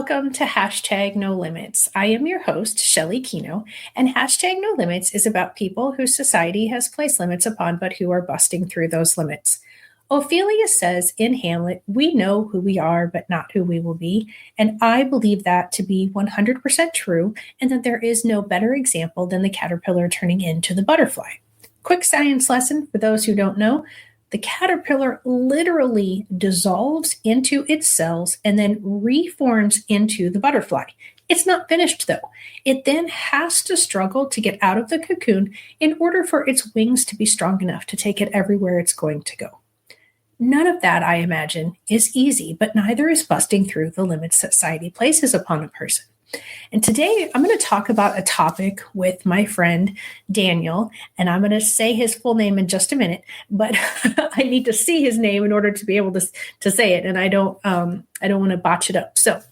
welcome to Hashtag No Limits. I am your host, Shelley Kino, and Hashtag No Limits is about people whose society has placed limits upon, but who are busting through those limits. Ophelia says in Hamlet, "We know who we are, but not who we will be." And I believe that to be 100% true, and that there is no better example than the caterpillar turning into the butterfly. Quick science lesson for those who don't know. The caterpillar literally dissolves into its cells and then reforms into the butterfly. It's not finished, though. It then has to struggle to get out of the cocoon in order for its wings to be strong enough to take it everywhere it's going to go. None of that, I imagine, is easy, but neither is busting through the limits society places upon a person. And today I'm going to talk about a topic with my friend Daniel, and I'm going to say his full name in just a minute, but I need to see his name in order to be able to say it, and I don't want to botch it up. So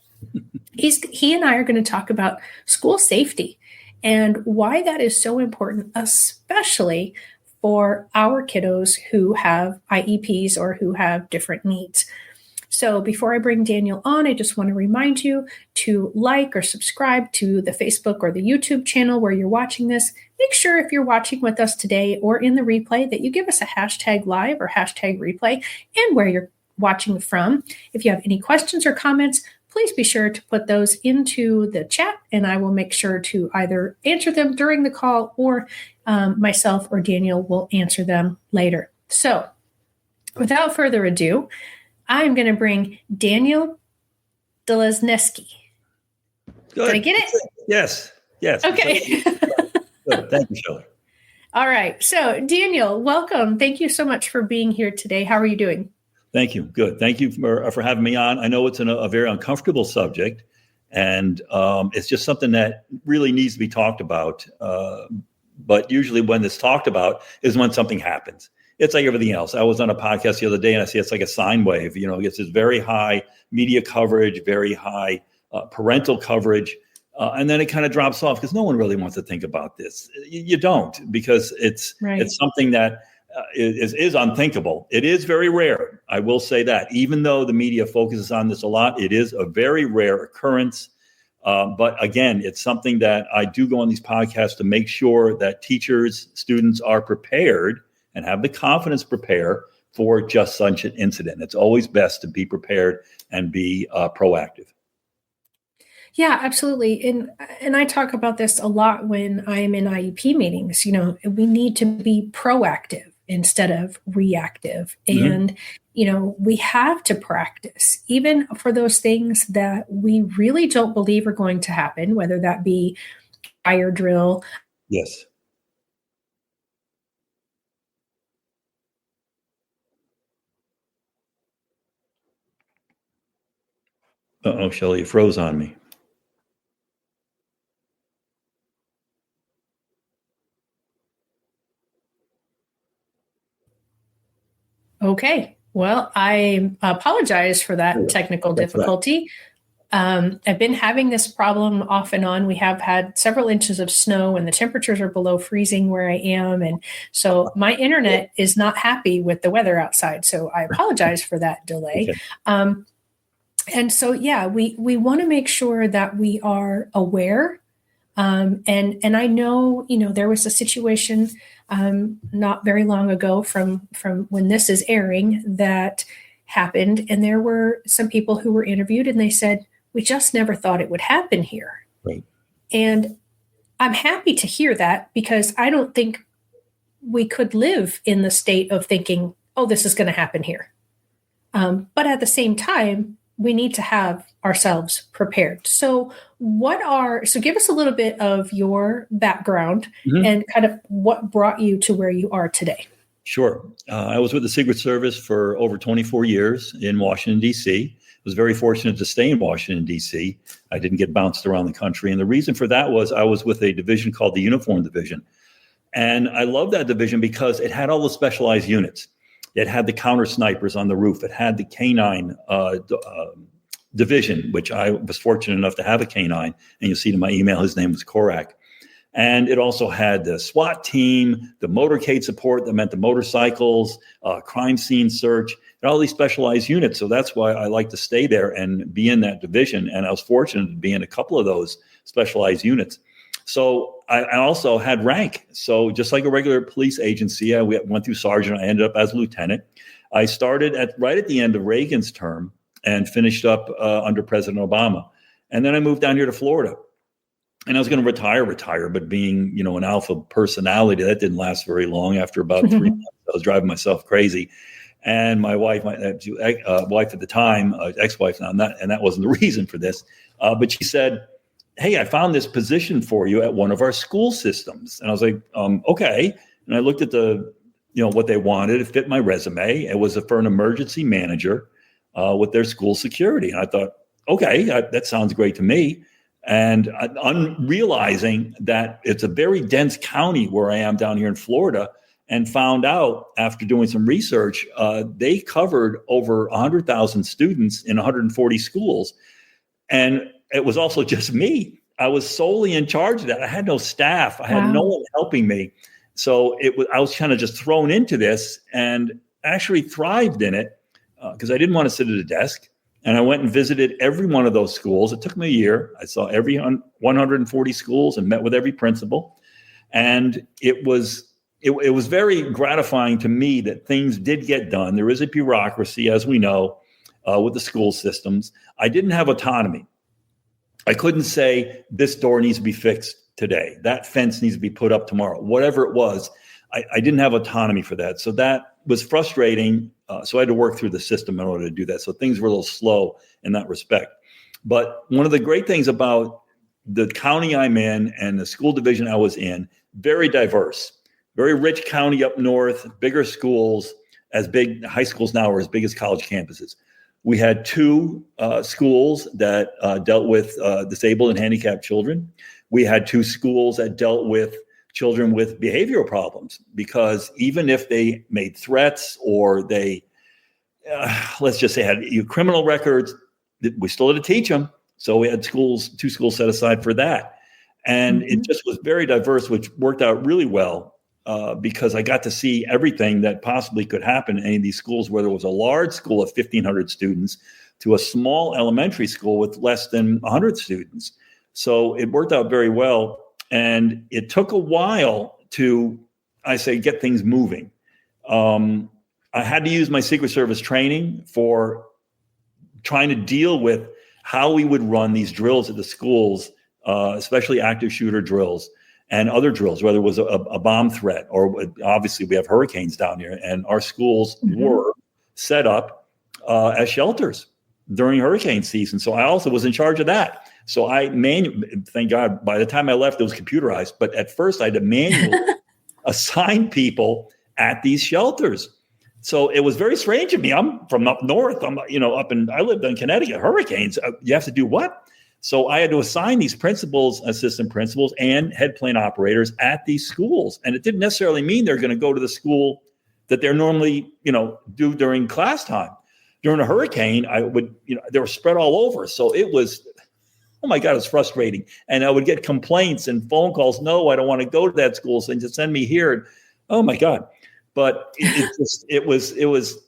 he and I are going to talk about school safety and why that is so important, especially for our kiddos who have IEPs or who have different needs. So before I bring Daniel on, I just want to remind you to like or subscribe to the Facebook or the YouTube channel where you're watching this. Make sure if you're watching with us today or in the replay that you give us a hashtag live or hashtag replay and where you're watching from. If you have any questions or comments, please be sure to put those into the chat and I will make sure to either answer them during the call or myself or Daniel will answer them later. So without further ado, I'm going to bring Daniel Dluzneski. Did I get it? Yes. Okay. Good. Thank you, Shelley. All right. So, Daniel, welcome. Thank you so much for being here today. How are you doing? Thank you. Good. Thank you for having me on. I know it's a very uncomfortable subject, and it's just something that really needs to be talked about. But usually when it's talked about is when something happens. It's like everything else. I was on a podcast the other day and I see it's like a sine wave. You know, it gets this very high media coverage, very high parental coverage. And then it kind of drops off because no one really wants to think about this. You don't, because it's something that is unthinkable. It is very rare. I will say that. Even though the media focuses on this a lot, it is a very rare occurrence. But again, it's something that I do go on these podcasts to make sure that teachers, students are prepared and have the confidence to prepare for just such an incident. It's always best to be prepared and be proactive. Yeah, absolutely. And I talk about this a lot when I'm in IEP meetings. You know, we need to be proactive instead of reactive. Mm-hmm. And, you know, we have to practice even for those things that we really don't believe are going to happen, whether that be fire drill. Yes. Uh-oh, Shelley, you froze on me. Okay. Well, I apologize for that technical difficulty. Right. I've been having this problem off and on. We have had several inches of snow and the temperatures are below freezing where I am. And so my internet is not happy with the weather outside. So I apologize for that delay. Okay. And so, yeah, we want to make sure that we are aware. And I know, you know, there was a situation not very long ago from when this is airing that happened. And there were some people who were interviewed and they said, we just never thought it would happen here. Right. And I'm happy to hear that because I don't think we could live in the state of thinking, oh, this is going to happen here. But at the same time, we need to have ourselves prepared. So give us a little bit of your background mm-hmm. and kind of what brought you to where you are today. Sure. I was with the Secret Service for over 24 years in Washington, D.C. I was very fortunate to stay in Washington, D.C. I didn't get bounced around the country. And the reason for that was I was with a division called the Uniform Division. And I loved that division because it had all the specialized units. It had the counter snipers on the roof. It had the canine division, which I was fortunate enough to have a canine. And you'll see in my email, his name was Korak. And it also had the SWAT team, the motorcade support that meant the motorcycles, crime scene search. and all these specialized units. So that's why I like to stay there and be in that division. And I was fortunate to be in a couple of those specialized units. So I also had rank. So just like a regular police agency, I went through sergeant. I ended up as lieutenant. I started right at the end of Reagan's term and finished up under President Obama. And then I moved down here to Florida. And I was going to retire, but being, an alpha personality, that didn't last very long. After about 3 months, I was driving myself crazy. And my wife, wife at the time, ex-wife now, and that wasn't the reason for this, but she said, "Hey, I found this position for you at one of our school systems." And I was like, okay. And I looked at what they wanted. It fit my resume. It was for an emergency manager with their school security. And I thought, okay, that sounds great to me. And realizing that it's a very dense county where I am down here in Florida, and found out after doing some research, they covered over 100,000 students in 140 schools. And it was also just me. I was solely in charge of that. I had no staff. I had no one helping me. So I was kind of just thrown into this and actually thrived in it because I didn't want to sit at a desk. And I went and visited every one of those schools. It took me a year. I saw every 140 schools and met with every principal. And it was very gratifying to me that things did get done. There is a bureaucracy, as we know, with the school systems. I didn't have autonomy. I couldn't say this door needs to be fixed today. That fence needs to be put up tomorrow. Whatever it was, I didn't have autonomy for that. So that was frustrating. So I had to work through the system in order to do that. So things were a little slow in that respect. But one of the great things about the county I'm in and the school division I was in, very diverse, very rich county up north, bigger schools, high schools now are as big as college campuses. We had 2 schools that dealt with disabled and handicapped children. We had 2 schools that dealt with children with behavioral problems, because even if they made threats or they, let's just say, had criminal records, we still had to teach them. So we had 2 schools set aside for that. And it just was very diverse, which worked out really well because I got to see everything that possibly could happen in any of these schools, where there was a large school of 1,500 students to a small elementary school with less than 100 students. So it worked out very well. And it took a while to, get things moving. I had to use my Secret Service training for trying to deal with how we would run these drills at the schools, especially active shooter drills and other drills, whether it was a bomb threat or obviously we have hurricanes down here, and our schools were set up as shelters during hurricane season. So I also was in charge of that. So thank God, by the time I left, it was computerized. But at first I had to manually assign people at these shelters. So it was very strange to me. I'm from up north. I lived in Connecticut. Hurricanes, you have to do what? So I had to assign these principals, assistant principals, and head plane operators at these schools. And it didn't necessarily mean they're going to go to the school that they're normally, do during class time. During a hurricane, they were spread all over. So it was, oh my God, it was frustrating. And I would get complaints and phone calls. No, I don't want to go to that school. So just send me here. Oh my God. But it was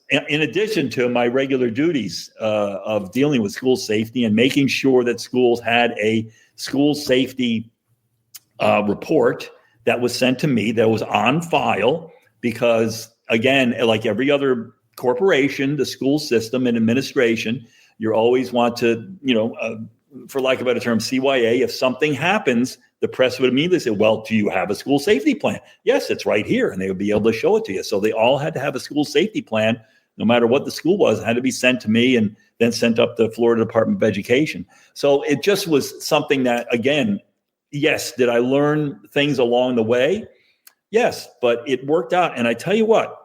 in addition to my regular duties of dealing with school safety and making sure that schools had a school safety report that was sent to me, that was on file, because again, like every other corporation, the school system and administration, you always want to, for lack of a better term, CYA, if something happens, the press would immediately say, well, do you have a school safety plan? Yes, it's right here. And they would be able to show it to you. So they all had to have a school safety plan, no matter what the school was. It had to be sent to me and then sent up to the Florida Department of Education. So it just was something that, again, yes, did I learn things along the way? Yes, but it worked out. And I tell you what,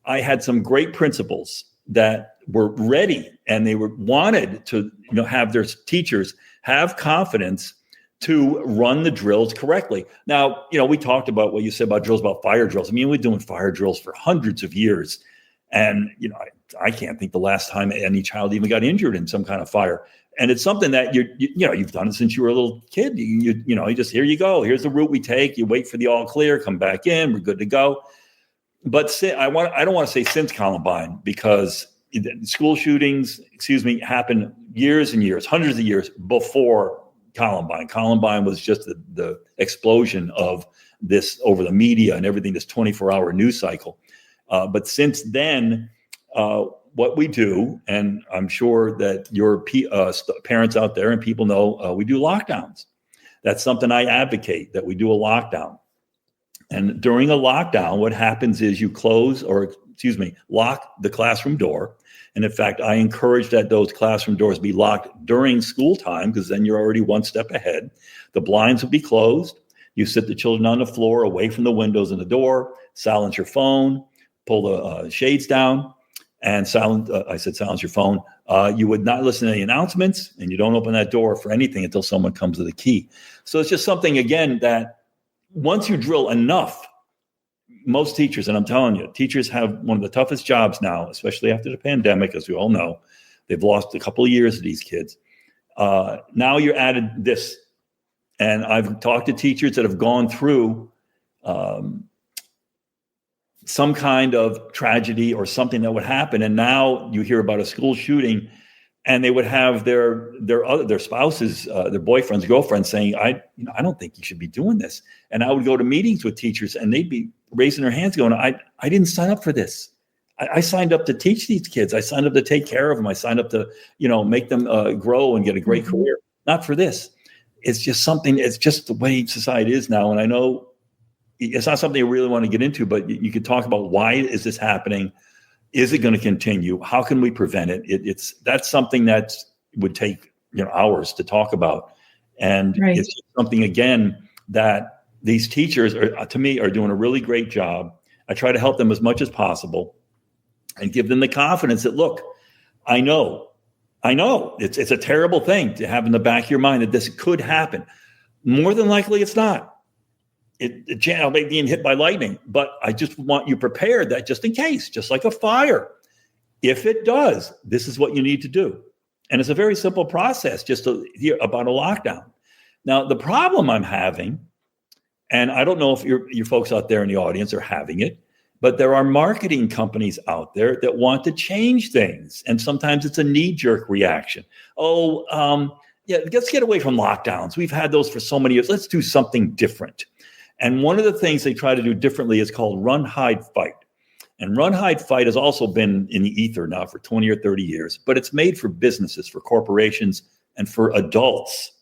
I had some great principals that were ready, and they wanted to have their teachers have confidence to run the drills correctly. Now, we talked about what you said about drills, about fire drills. I mean, we're doing fire drills for hundreds of years. And, I can't think the last time any child even got injured in some kind of fire. And it's something that you've done it since you were a little kid. You just, here you go. Here's the route we take. You wait for the all clear, come back in, we're good to go. But I don't want to say since Columbine, because school shootings, happened years and years, hundreds of years before Columbine. Columbine was just the explosion of this over the media and everything, this 24-hour news cycle. But since then, what we do, and I'm sure that your parents out there and people know, we do lockdowns. That's something I advocate, that we do a lockdown. And during a lockdown, what happens is you lock the classroom door. And in fact, I encourage that those classroom doors be locked during school time, because then you're already one step ahead. The blinds will be closed. You sit the children on the floor away from the windows and the door, silence your phone, pull the shades down, and silence your phone. You would not listen to any announcements, and you don't open that door for anything until someone comes with a key. So it's just something, again, that once you drill enough, most teachers, and I'm telling you, teachers have one of the toughest jobs now, especially after the pandemic, as we all know. They've lost a couple of years of these kids. Now you're added this. And I've talked to teachers that have gone through some kind of tragedy or something that would happen. And now you hear about a school shooting, and they would have their spouses, their boyfriends, girlfriends saying, I don't think you should be doing this. And I would go to meetings with teachers, and they'd be raising their hands going, I didn't sign up for this. I signed up to teach these kids. I signed up to take care of them. I signed up to, make them grow and get a great career. Not for this. It's just something, it's just the way society is now. And I know it's not something I really want to get into, but you could talk about, why is this happening? Is it going to continue? How can we prevent it? That's something that would take hours to talk about. And right. It's something, again, that these teachers to me are doing a really great job. I try to help them as much as possible and give them the confidence that, look, I know it's a terrible thing to have in the back of your mind that this could happen. More than likely, it's not. It may be being hit by lightning, but I just want you prepared that just in case, just like a fire, if it does, this is what you need to do. And it's a very simple process just to hear about a lockdown. Now, the problem I'm having, and I don't know if your folks out there in the audience are having it, but there are marketing companies out there that want to change things. And sometimes it's a knee-jerk reaction. Let's get away from lockdowns. We've had those for so many years. Let's do something different. And one of the things they try to do differently is called run, hide, fight. And run, hide, fight has also been in the ether now for 20 or 30 years, but it's made for businesses, for corporations, and for adults.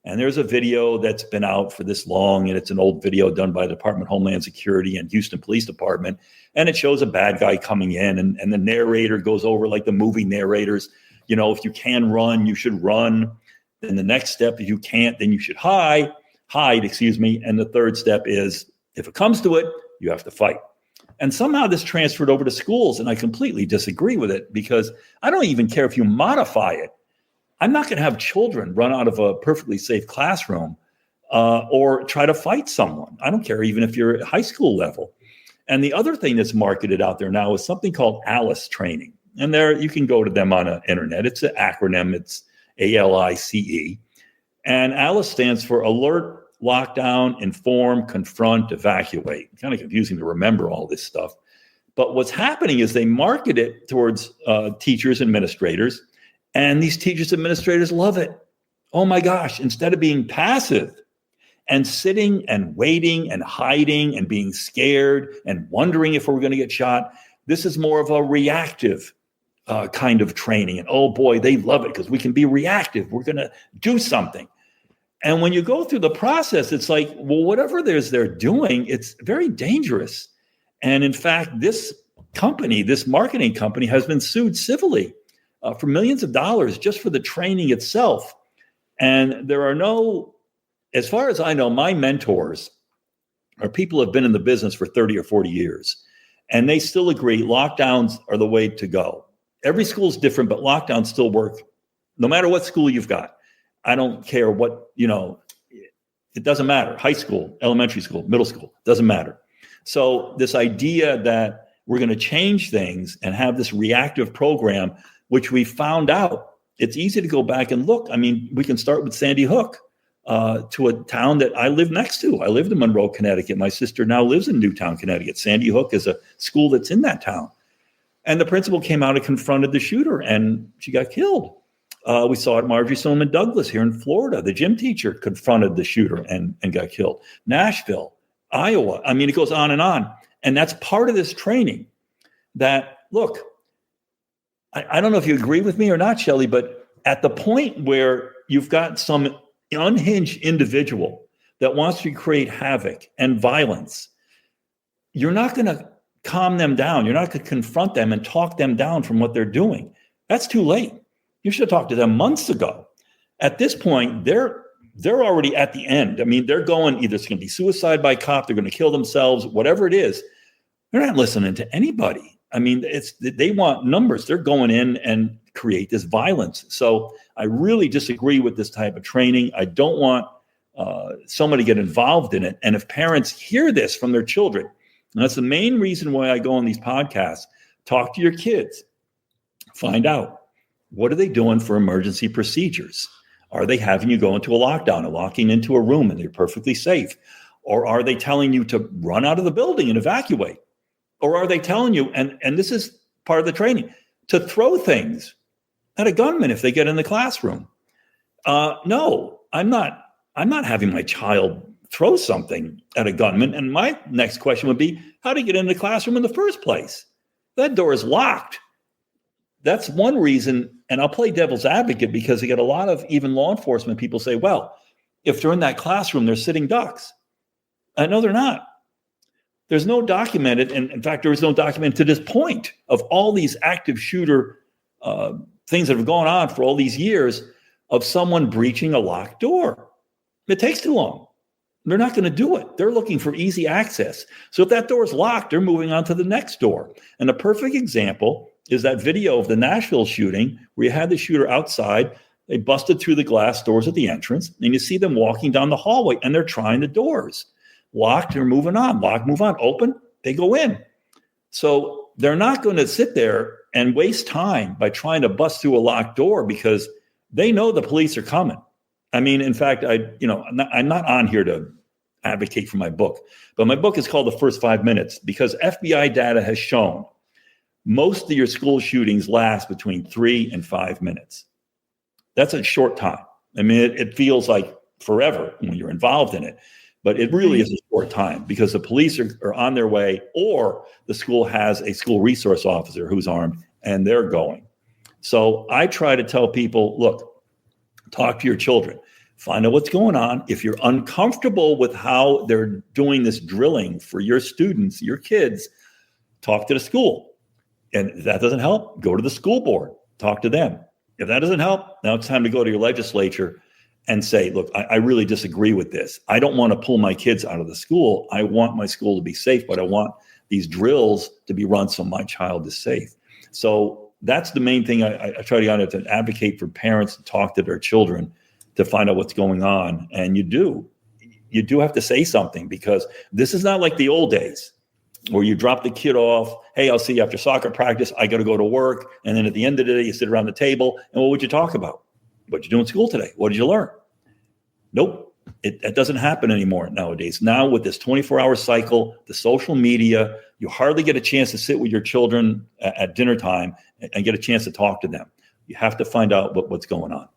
And there's a video that's been out for this long, and it's an old video done by the Department of Homeland Security and Houston Police Department. And it shows a bad guy coming in, and the narrator goes over, like the movie narrators, if you can run, you should run. Then the next step, if you can't, then you should hide. And the third step is, if it comes to it, you have to fight. And somehow this transferred over to schools, and I completely disagree with it, because I don't even care if you modify it. I'm not going to have children run out of a perfectly safe classroom or try to fight someone. I don't care, even if you're at high school level. And the other thing that's marketed out there now is something called ALICE training. And there, you can go to them on the internet. It's an acronym. It's ALICE. And ALICE stands for Alert, Lockdown, Inform, Confront, Evacuate. Kind of confusing to remember all this stuff. But what's happening is they market it towards teachers, administrators, and these teachers, administrators love it. Oh my gosh, instead of being passive and sitting and waiting and hiding and being scared and wondering if we're going to get shot, this is more of a reactive kind of training. And oh boy, they love it because we can be reactive. We're going to do something. And when you go through the process, it's like, well, whatever they're doing, it's very dangerous. And in fact, this marketing company has been sued civilly for millions of dollars just for the training itself. And there are no, as far as I know, my mentors are people who have been in the business for 30 or 40 years. And they still agree lockdowns are the way to go. Every school is different, but lockdowns still work no matter what school you've got. I don't care what, it doesn't matter. High school, elementary school, middle school, doesn't matter. So this idea that we're going to change things and have this reactive program, which we found out, it's easy to go back and look. I mean, we can start with Sandy Hook, to a town that I live next to. I lived in Monroe, Connecticut. My sister now lives in Newtown, Connecticut. Sandy Hook is a school that's in that town. And the principal came out and confronted the shooter, and she got killed. We saw it at Marjorie Stoneman Douglas here in Florida. The gym teacher confronted the shooter and got killed. Nashville, Iowa. I mean, it goes on. And that's part of this training that, look, I don't know if you agree with me or not, Shelley, but at the point where you've got some unhinged individual that wants to create havoc and violence, you're not going to calm them down. You're not going to confront them and talk them down from what they're doing. That's too late. You should have talked to them months ago. At this point, they're already at the end. I mean, they're going, either it's going to be suicide by cop, they're going to kill themselves, whatever it is. They're not listening to anybody. I mean, they want numbers. They're going in and create this violence. So I really disagree with this type of training. I don't want somebody to get involved in it. And if parents hear this from their children, and that's the main reason why I go on these podcasts, talk to your kids, find out, what are they doing for emergency procedures? Are they having you go into a lockdown or locking into a room and they're perfectly safe? Or are they telling you to run out of the building and evacuate? Or are they telling you, and this is part of the training, to throw things at a gunman if they get in the classroom? No, I'm not having my child throw something at a gunman. And my next question would be, how do you get in the classroom in the first place? That door is locked. That's one reason, and I'll play devil's advocate because I get a lot of even law enforcement people say, well, if they're in that classroom, they're sitting ducks. I know they're not. There's no documented, and in fact, there is no document to this point of all these active shooter things that have gone on for all these years of someone breaching a locked door. It takes too long. They're not going to do it. They're looking for easy access. So if that door is locked, they're moving on to the next door. And a perfect example is that video of the Nashville shooting where you had the shooter outside. They busted through the glass doors at the entrance, and you see them walking down the hallway, and they're trying the doors. Locked, they're moving on. Lock, move on. Open, they go in. So they're not going to sit there and waste time by trying to bust through a locked door because they know the police are coming. I mean, in fact, I'm not on here to advocate for my book, but my book is called The First 5 Minutes because FBI data has shown most of your school shootings last between 3 and 5 minutes. That's a short time. I mean, it feels like forever when you're involved in it, but it really is a short time because the police are on their way, or the school has a school resource officer who's armed and they're going. So I try to tell people, look, talk to your children, find out what's going on. If you're uncomfortable with how they're doing this drilling for your students, your kids, talk to the school. And if that doesn't help, go to the school board, talk to them. If that doesn't help, now it's time to go to your legislature and say, look, I really disagree with this. I don't want to pull my kids out of the school. I want my school to be safe, but I want these drills to be run so my child is safe. So that's the main thing I try to advocate for parents to talk to their children to find out what's going on. And you do have to say something because this is not like the old days where you drop the kid off. Hey, I'll see you after soccer practice. I got to go to work. And then at the end of the day, you sit around the table and what would you talk about? What'd you do in school today? What did you learn? Nope. It doesn't happen anymore nowadays. Now with this 24-hour cycle, the social media, you hardly get a chance to sit with your children at dinner time and get a chance to talk to them. You have to find out what's going on.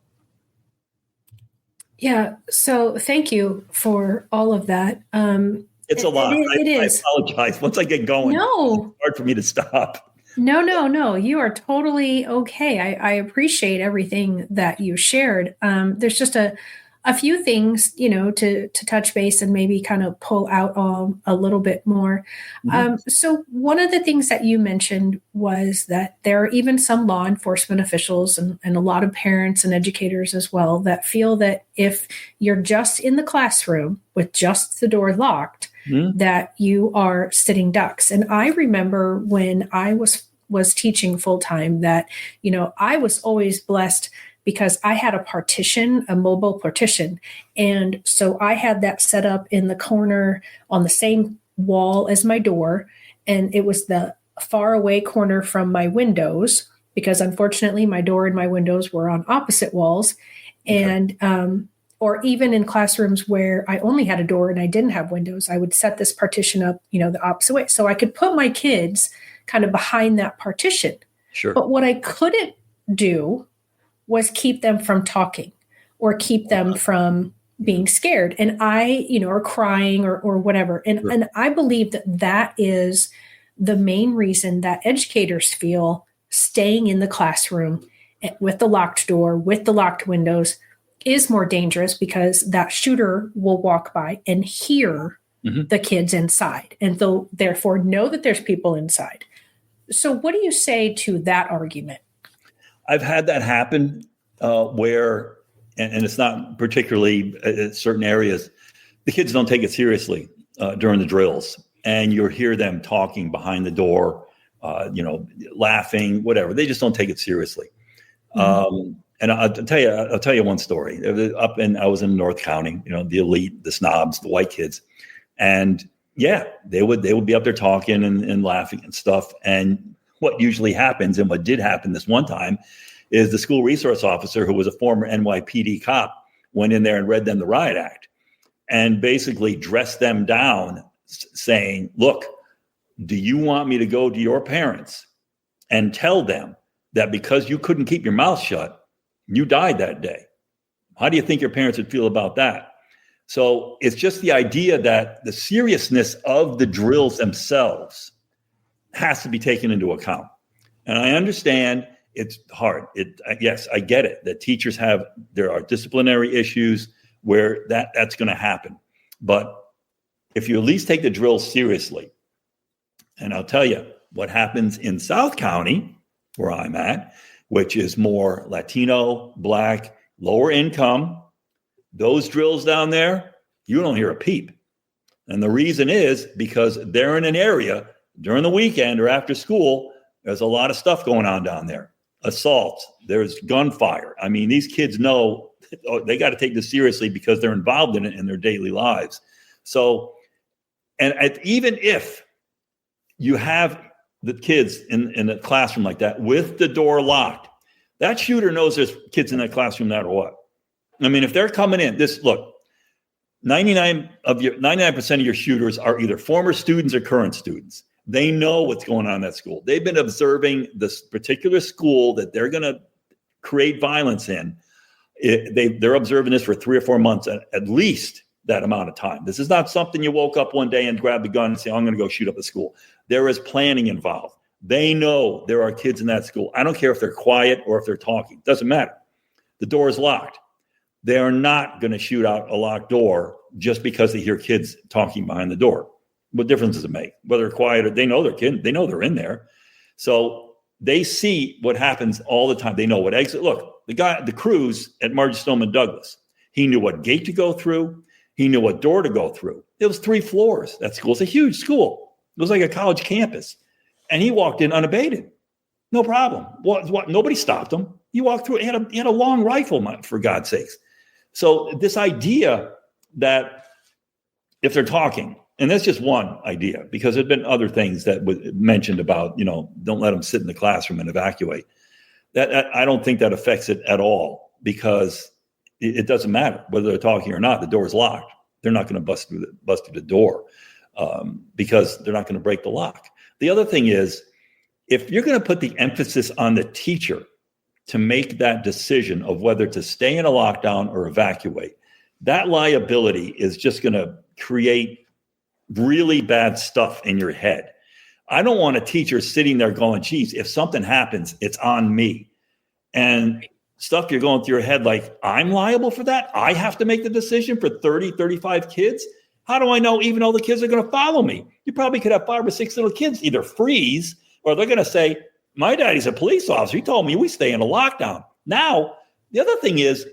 Yeah. So thank you for all of that. It's a lot. It is. I apologize. Once I get going, it's hard for me to stop. No. You are totally okay. I appreciate everything that you shared. There's just a few things, to touch base and maybe kind of pull out a little bit more. Mm-hmm. So one of the things that you mentioned was that there are even some law enforcement officials and a lot of parents and educators as well that feel that if you're just in the classroom with just the door locked, mm-hmm. that you are sitting ducks. And I remember when I was teaching full time that, I was always blessed because I had a mobile partition. And so I had that set up in the corner on the same wall as my door. And it was the far away corner from my windows because unfortunately my door and my windows were on opposite walls. Okay. And, or even in classrooms where I only had a door and I didn't have windows, I would set this partition up, the opposite way. So I could put my kids, kind of behind that partition. Sure. But what I couldn't do was keep them from talking or keep them from being scared. And or crying or whatever. And I believe that is the main reason that educators feel staying in the classroom with the locked door, with the locked windows is more dangerous, because that shooter will walk by and hear the kids inside, and therefore know that there's people inside. So what do you say to that argument? I've had that happen where, and it's not particularly in certain areas, the kids don't take it seriously during the drills, and you hear them talking behind the door, laughing, whatever. They just don't take it seriously. And I'll tell you one story. I was in North County, the elite, the snobs, the white kids. And yeah, they would be up there talking and laughing and stuff. And what usually happens, and what did happen this one time, is the school resource officer, who was a former NYPD cop, went in there and read them the riot act and basically dressed them down, saying, look, do you want me to go to your parents and tell them that because you couldn't keep your mouth shut, you died that day? How do you think your parents would feel about that? So it's just the idea that the seriousness of the drills themselves has to be taken into account. And I understand it's hard. Yes, I get it, that teachers there are disciplinary issues where that's going to happen. But if you at least take the drills seriously, and I'll tell you what happens in South County, where I'm at, which is more Latino, Black, lower income, those drills down there, you don't hear a peep. And the reason is because they're in an area during the weekend or after school, there's a lot of stuff going on down there. Assaults, there's gunfire. I mean, these kids know they got to take this seriously because they're involved in it in their daily lives. So, and even if you have the kids in a classroom like that with the door locked, that shooter knows there's kids in that classroom no matter what. I mean, if they're coming in, 99% of your shooters are either former students or current students. They know what's going on in that school. They've been observing this particular school that they're going to create violence in. They're observing this for 3 or 4 months, at least that amount of time. This is not something you woke up one day and grabbed the gun and say, I'm going to go shoot up the school. There is planning involved. They know there are kids in that school. I don't care if they're quiet or if they're talking. Doesn't matter. The door is locked. They are not going to shoot out a locked door just because they hear kids talking behind the door. What difference does it make? Whether they're quiet or they know they're kids, they know they're in there. So they see what happens all the time. They know what exit. Look, the crews at Margie Stoneman Douglas, he knew what gate to go through. He knew what door to go through. It was 3 floors. That school is a huge school. It was like a college campus. And he walked in unabated. No problem. What? Nobody stopped him. He walked through. He had a long rifle, for God's sakes. So this idea that if they're talking, and that's just one idea, because there've been other things that were mentioned about, don't let them sit in the classroom and evacuate. That I don't think that affects it at all, because it doesn't matter whether they're talking or not. The door's locked. They're not going to bust through the door because they're not going to break the lock. The other thing is, if you're going to put the emphasis on the teacher to make that decision of whether to stay in a lockdown or evacuate, that liability is just going to create really bad stuff in your head. I don't want a teacher sitting there going, geez, if something happens, it's on me. And stuff you're going through your head like, I'm liable for that? I have to make the decision for 30, 35 kids? How do I know even though the kids are going to follow me? You probably could have 5 or 6 little kids either freeze, or they're going to say, my daddy's a police officer. He told me we stay in a lockdown. Now, the other thing is,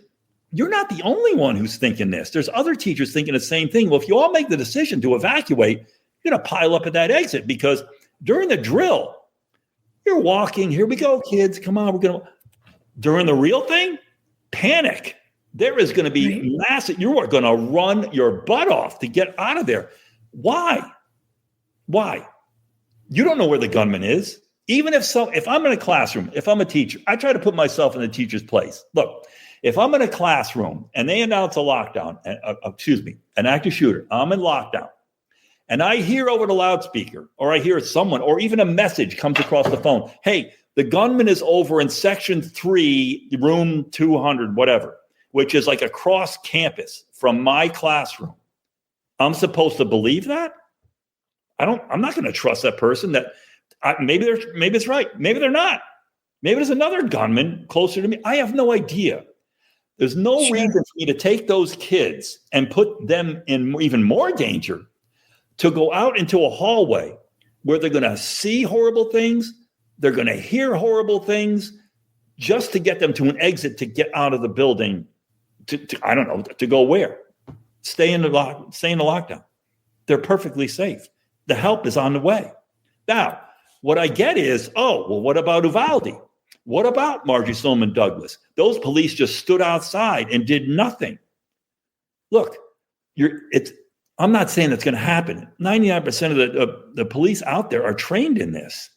you're not the only one who's thinking this. There's other teachers thinking the same thing. Well, if you all make the decision to evacuate, you're going to pile up at that exit, because during the drill, you're walking. Here we go, kids. Come on, we're going to. During the real thing, panic. There is going to be massive. You are going to run your butt off to get out of there. Why? You don't know where the gunman is. Even if I'm in a classroom, if I'm a teacher, I try to put myself in the teacher's place. Look, if I'm in a classroom and they announce a lockdown, an active shooter, I'm in lockdown, and I hear over the loudspeaker, or I hear someone, or even a message comes across the phone, hey, the gunman is over in section 3, room 200, whatever, which is like across campus from my classroom. I'm supposed to believe that? I'm not going to trust that person. Maybe it's right. Maybe they're not. Maybe there's another gunman closer to me. I have no idea. There's no reason for me to take those kids and put them in even more danger to go out into a hallway where they're going to see horrible things. They're going to hear horrible things just to get them to an exit to get out of the building to go where? Stay in the lockdown. They're perfectly safe. The help is on the way. Now, what I get is, what about Uvalde? What about Marjorie Stoneman Douglas? Those police just stood outside and did nothing. Look, I'm not saying that's going to happen. 99% of the police out there are trained in this.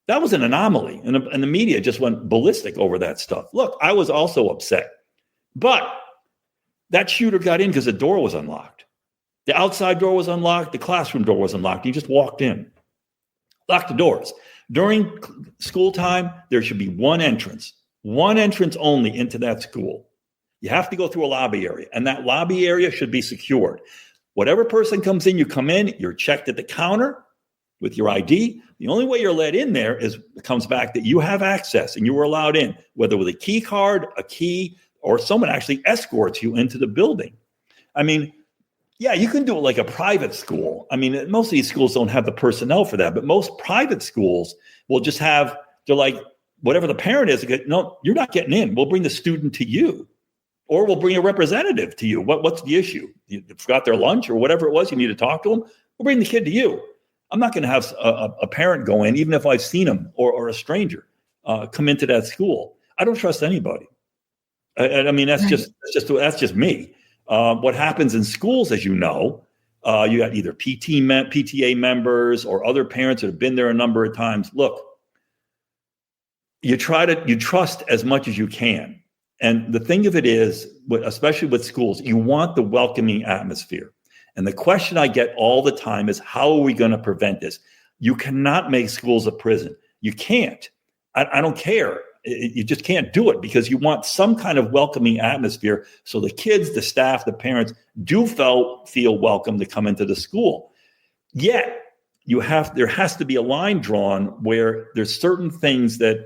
That was an anomaly, and the media just went ballistic over that stuff. Look, I was also upset, but that shooter got in because the door was unlocked. The outside door was unlocked. The classroom door was unlocked. He just walked in. Lock the doors. During school time, there should be one entrance only into that school. You have to go through a lobby area, and that lobby area should be secured. Whatever person comes in, you come in, you're checked at the counter with your ID. The only way you're let in there it comes back that you have access and you were allowed in, whether with a key card, a key, or someone actually escorts you into the building. I mean, yeah, you can do it like a private school. I mean, most of these schools don't have the personnel for that, but most private schools will just they're like, whatever the parent is, no, you're not getting in. We'll bring the student to you, or we'll bring a representative to you. What's the issue? You forgot their lunch or whatever it was, you need to talk to them. We'll bring the kid to you. I'm not going to have a parent go in, even if I've seen them or a stranger come into that school. I don't trust anybody. I mean, that's just me. What happens in schools, as you know, you got either PTA members or other parents that have been there a number of times. Look, you trust as much as you can. And the thing of it is, especially with schools, you want the welcoming atmosphere. And the question I get all the time is, how are we going to prevent this? You cannot make schools a prison. You can't. I don't care. You just can't do it, because you want some kind of welcoming atmosphere so the kids, the staff, the parents do feel welcome to come into the school. Yet there has to be a line drawn where there's certain things that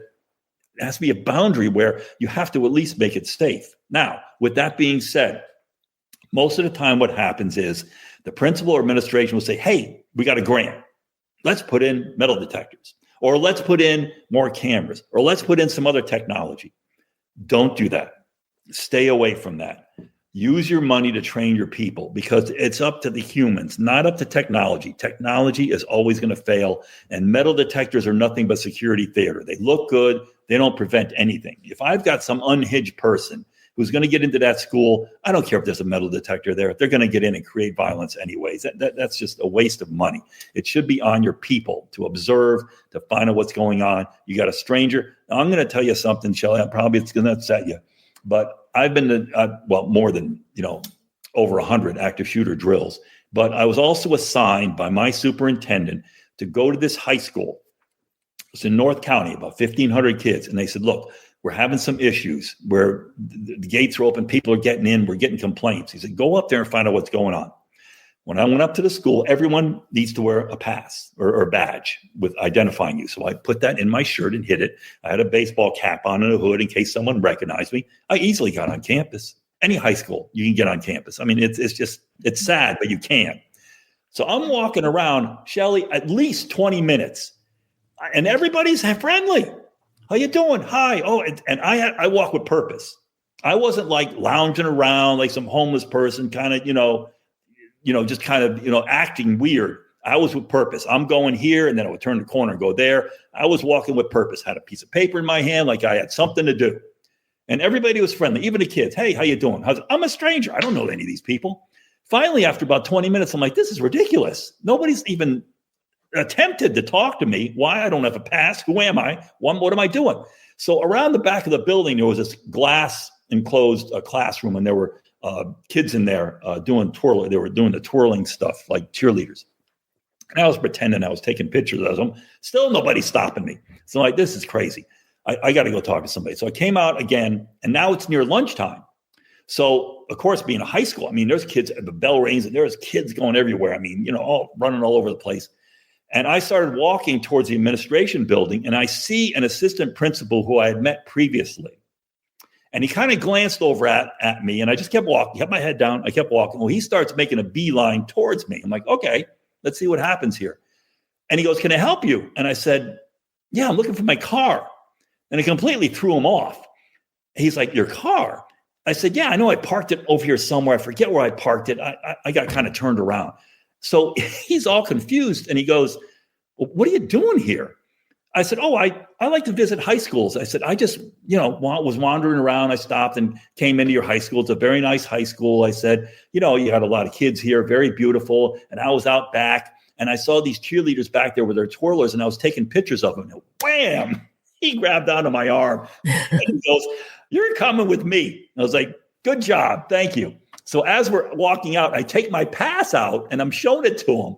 it has to be a boundary where you have to at least make it safe. Now, with that being said, most of the time what happens is the principal or administration will say, hey, we got a grant. Let's put in metal detectors, or let's put in more cameras, or let's put in some other technology. Don't do that. Stay away from that. Use your money to train your people, because it's up to the humans, not up to technology. Technology is always going to fail, and metal detectors are nothing but security theater. They look good. They don't prevent anything. If I've got some unhinged person who's going to get into that school, I don't care if there's a metal detector there. They're going to get in and create violence anyways. That's just a waste of money. It should be on your people to observe, to find out what's going on. You got a stranger. Now, I'm going to tell you something, Shelley. Probably it's going to upset you, but I've been to, more than, over 100 active shooter drills. But I was also assigned by my superintendent to go to this high school. It's in North County, about 1,500 kids. And they said, look, we're having some issues where the gates are open. People are getting in. We're getting complaints. He said, go up there and find out what's going on. When I went up to the school, everyone needs to wear a pass or a badge with identifying you. So I put that in my shirt and hid it. I had a baseball cap on and a hood in case someone recognized me. I easily got on campus. Any high school, you can get on campus. I mean, it's sad, but you can. So I'm walking around, Shelley, at least 20 minutes, and everybody's friendly. How you doing? Hi. Oh, and I walk with purpose. I wasn't like lounging around like some homeless person, kind of, just kind of, acting weird. I was with purpose. I'm going here, and then I would turn the corner and go there. I was walking with purpose, had a piece of paper in my hand, like I had something to do. And everybody was friendly, even the kids. Hey, how you doing? I'm a stranger. I don't know any of these people. Finally, after about 20 minutes, I'm like, this is ridiculous. Nobody's even attempted to talk to me. Why? I don't have a pass. Who am I? What am I doing? So around the back of the building, there was this glass enclosed classroom, and there were kids in there doing twirling. They were doing the twirling stuff like cheerleaders. And I was pretending I was taking pictures of them. Still nobody stopping me. So I'm like, this is crazy. I got to go talk to somebody. So I came out again, and now it's near lunchtime. So, of course, being a high school, I mean, there's kids, the bell rings, and there's kids going everywhere. I mean, all running all over the place. And I started walking towards the administration building, and I see an assistant principal who I had met previously. And he kind of glanced over at me, and I just kept walking, kept my head down. I kept walking. Well, he starts making a beeline towards me. I'm like, okay, let's see what happens here. And he goes, can I help you? And I said, yeah, I'm looking for my car. And it completely threw him off. He's like, your car? I said, yeah, I know I parked it over here somewhere. I forget where I parked it. I got kind of turned around. So he's all confused. And he goes, well, what are you doing here? I said, oh, I like to visit high schools. I said, I just, was wandering around. I stopped and came into your high school. It's a very nice high school. I said, you had a lot of kids here, very beautiful. And I was out back and I saw these cheerleaders back there with their twirlers, and I was taking pictures of them. And wham, he grabbed onto my arm and he goes, you're coming with me. I was like, good job. Thank you. So as we're walking out, I take my pass out and I'm showing it to him.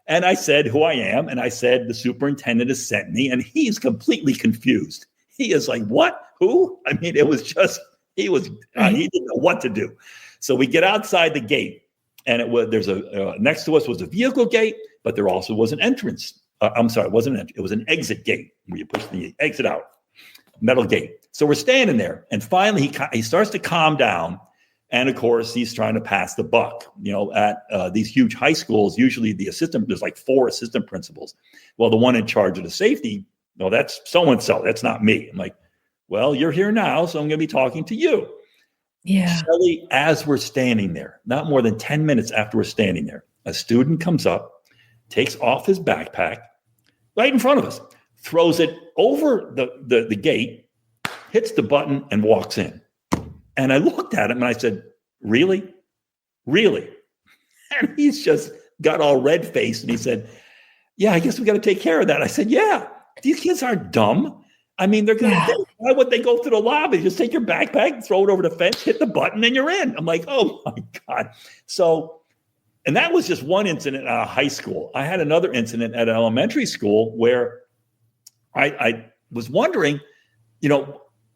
And I said who I am. And I said, the superintendent has sent me. And he's completely confused. He is like, what? Who? I mean, it was just, he didn't know what to do. So we get outside the gate, and next to us was a vehicle gate, but there also was an entrance. It was an exit gate where you push the exit out, metal gate. So we're standing there, and finally he starts to calm down. And of course, he's trying to pass the buck. At these huge high schools, usually there's like 4 assistant principals. Well, the one in charge of the safety, no, that's so-and-so. That's not me. I'm like, well, you're here now, so I'm going to be talking to you. Yeah. Shelly, as we're standing there, not more than 10 minutes after we're standing there, a student comes up, takes off his backpack right in front of us, throws it over the gate, hits the button, and walks in. And I looked at him and I said, really? Really? And he's just got all red-faced, and he said, yeah, I guess we got to take care of that. I said, yeah, these kids aren't dumb. I mean, why would they go to the lobby? Just take your backpack, throw it over the fence, hit the button, and you're in. I'm like, oh my God. So, and that was just one incident at a high school. I had another incident at an elementary school where I was wondering,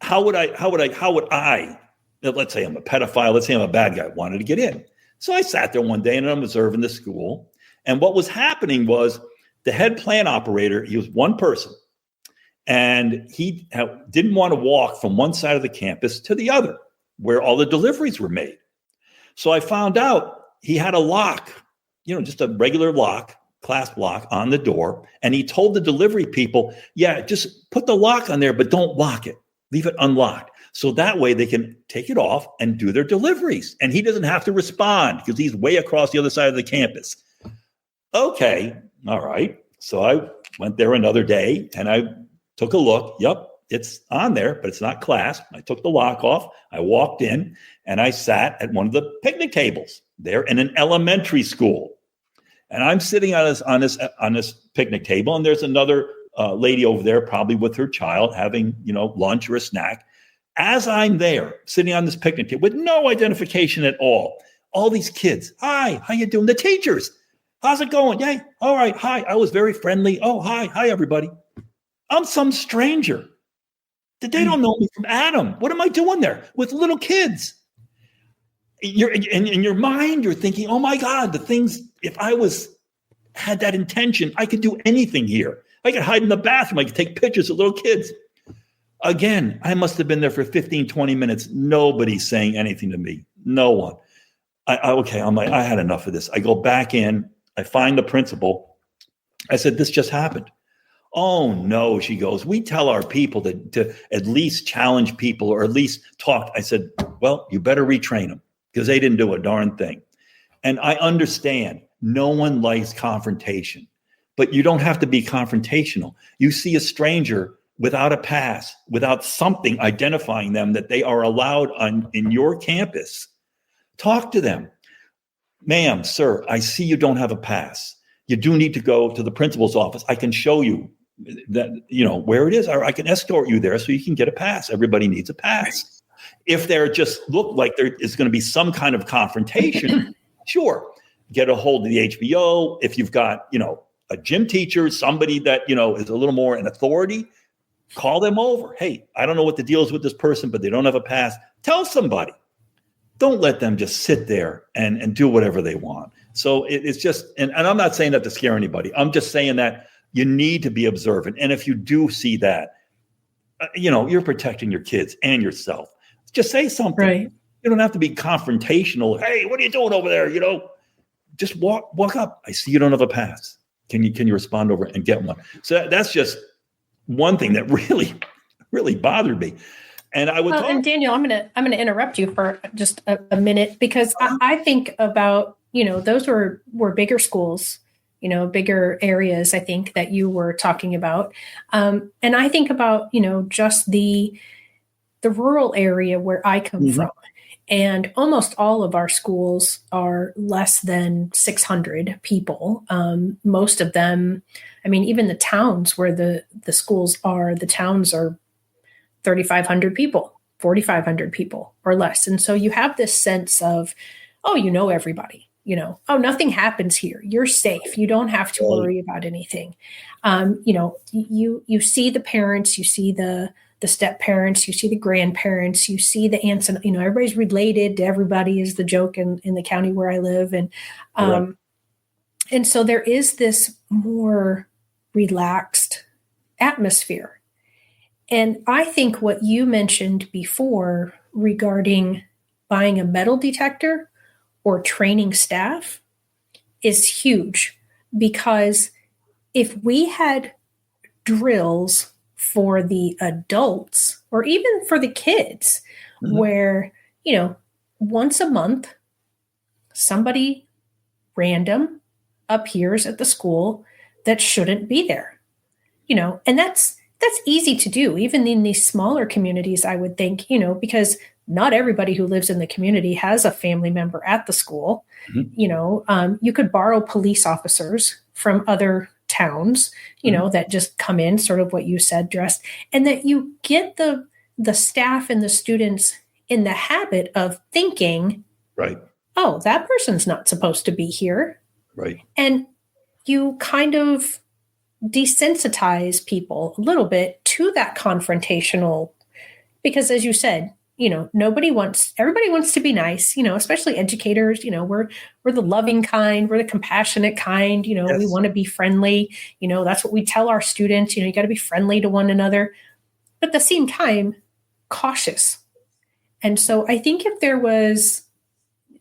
how would I, let's say I'm a pedophile, let's say I'm a bad guy, wanted to get in. So I sat there one day and I'm observing the school. And what was happening was the head plant operator, he was one person, and he didn't want to walk from one side of the campus to the other where all the deliveries were made. So I found out he had a lock, just a regular lock, clasp lock on the door. And he told the delivery people, yeah, just put the lock on there, but don't lock it. Leave it unlocked. So that way they can take it off and do their deliveries. And he doesn't have to respond because he's way across the other side of the campus. Okay. All right. So I went there another day and I took a look. Yep, it's on there, but it's not clasped. I took the lock off. I walked in and I sat at one of the picnic tables there in an elementary school. And I'm sitting on this picnic table, and there's another lady over there, probably with her child, having lunch or a snack. As I'm there, sitting on this picnic table with no identification at all these kids, hi, how you doing? The teachers, how's it going? Yay, all right, hi. I was very friendly. Oh, hi, everybody. I'm some stranger. They don't know me from Adam. What am I doing there with little kids? You're in your mind, you're thinking, oh my God, the things, if I had that intention, I could do anything here. I could hide in the bathroom. I could take pictures of little kids. Again, I must have been there for 15, 20 minutes. Nobody's saying anything to me. No one. I'm like, I had enough of this. I go back in. I find the principal. I said, this just happened. Oh, no, she goes, we tell our people to at least challenge people or at least talk. I said, well, you better retrain them because they didn't do a darn thing. And I understand no one likes confrontation, but you don't have to be confrontational. You see a stranger without a pass, without something identifying them that they are allowed in your campus, talk to them. Ma'am, sir, I see you don't have a pass. You do need to go to the principal's office. I can show you that, where it is, or I can escort you there so you can get a pass. Everybody needs a pass. If there just look like there is going to be some kind of confrontation, sure, get a hold of the HBO. If you've got, a gym teacher, somebody that, is a little more in authority, call them over. Hey, I don't know what the deal is with this person, but they don't have a pass. Tell somebody. Don't let them just sit there and do whatever they want. So it's just, and I'm not saying that to scare anybody. I'm just saying that you need to be observant. And if you do see that, you're protecting your kids and yourself. Just say something. Right. You don't have to be confrontational. Hey, what are you doing over there? Just walk up. I see you don't have a pass. Can you respond over and get one? So that's just one thing that really, really bothered me. And I would and Daniel, I'm gonna interrupt you for just a minute, because I think about, those were bigger schools, bigger areas, I think, that you were talking about. And I think about, just the rural area where I come from. And almost all of our schools are less than 600 people. Most of them, even the towns where the schools are, the towns are 3,500 people, 4,500 people or less. And so you have this sense of, everybody, oh, nothing happens here. You're safe. You don't have to worry about anything. You see the parents, you see the step parents, you see the grandparents, you see the aunts, and, everybody's related to everybody is the joke in the county where I live. And, and so there is this more relaxed atmosphere. And I think what you mentioned before regarding buying a metal detector or training staff is huge, because if we had drills for the adults or even for the kids, where, once a month, somebody random appears at the school that shouldn't be there, and that's easy to do, even in these smaller communities, I would think, because not everybody who lives in the community has a family member at the school. You could borrow police officers from other towns, that just come in, sort of what you said, dressed, and that you get the staff and the students in the habit of thinking, right, oh, that person's not supposed to be here. Right. And you kind of desensitize people a little bit to that confrontational, because as you said, everybody wants to be nice, especially educators, we're the loving kind, we're the compassionate kind, Yes. We want to be friendly, that's what we tell our students, you got to be friendly to one another, but at the same time, cautious. And so I think if there was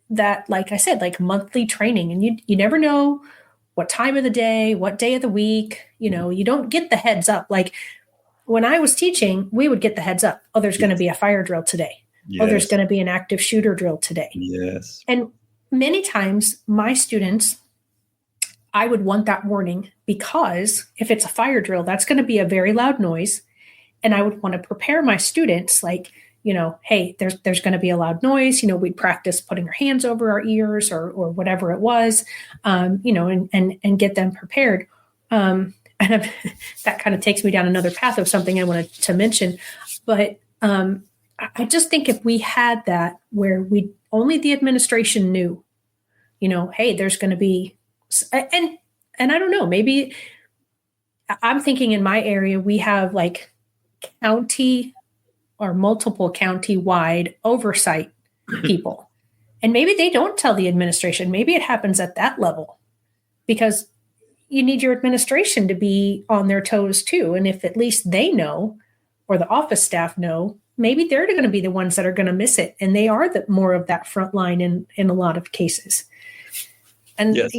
that, like I said, like monthly training, and you never know what time of the day, what day of the week, you don't get the heads up. Like when I was teaching, we would get the heads up. Oh, there's going to be a fire drill today. Yes. Oh, there's going to be an active shooter drill today. Yes. And many times my students, I would want that warning, because if it's a fire drill, that's going to be a very loud noise. And I would want to prepare my students like, hey, there's going to be a loud noise. We'd practice putting our hands over our ears or whatever it was, and get them prepared. And that kind of takes me down another path of something I wanted to mention. But I just think if we had that where only the administration knew, hey, there's going to be, and I don't know, maybe I'm thinking in my area, we have like county or multiple county-wide oversight people. And maybe they don't tell the administration. Maybe it happens at that level, because you need your administration to be on their toes too. And if at least they know, or the office staff know, maybe they're going to be the ones that are going to miss it. And they are more of that front line in a lot of cases. And, yes.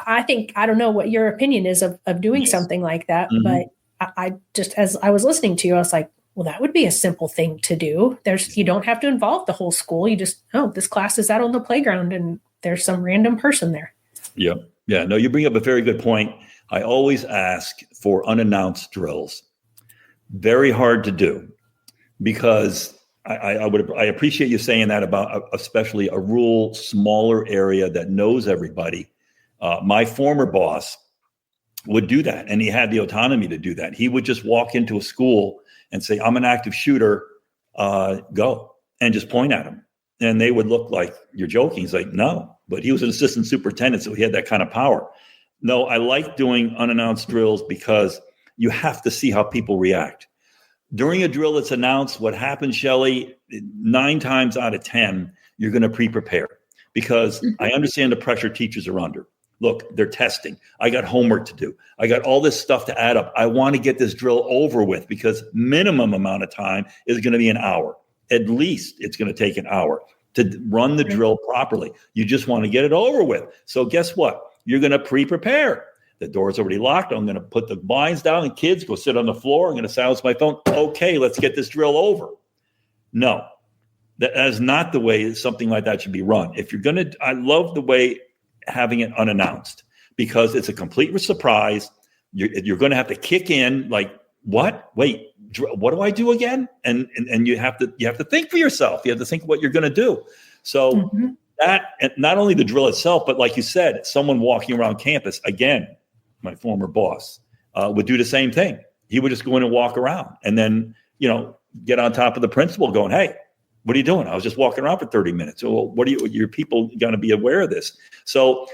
I think, I don't know what your opinion is of doing Yes. something like that, but I just, as I was listening to you, I was like, well, that would be a simple thing to do. You don't have to involve the whole school. You just, this class is out on the playground and there's some random person there. Yeah. Yeah. No, you bring up a very good point. I always ask for unannounced drills. Very hard to do, because I appreciate you saying that about especially a rural, smaller area that knows everybody. My former boss would do that, and he had the autonomy to do that. He would just walk into a school and say, I'm an active shooter, go, and just point at him. And they would look like, you're joking. He's like, no, but he was an assistant superintendent, so he had that kind of power. No, I like doing unannounced drills because you have to see how people react. During a drill that's announced, what happens, Shelley, 9 times out of 10, you're going to pre-prepare because I understand the pressure teachers are under. Look, they're testing. I got homework to do. I got all this stuff to add up. I want to get this drill over with because minimum amount of time is going to be an hour. At least it's going to take an hour to run the drill properly. You just want to get it over with. So guess what? You're going to pre-prepare. The door's already locked. I'm going to put the blinds down and kids go sit on the floor. I'm going to silence my phone. Okay, let's get this drill over. No, that is not the way something like that should be run. If you're going to, I love the way having it unannounced because it's a complete surprise. You're going to have to kick in like, what? Wait, what do I do again? And you have to think for yourself. You have to think what you're going to do. So that, and not only the drill itself, but like you said, someone walking around campus, again, my former boss would do the same thing. He would just go in and walk around and then, get on top of the principal going, hey, what are you doing? I was just walking around for 30 minutes. Well, your people got to be aware of this. So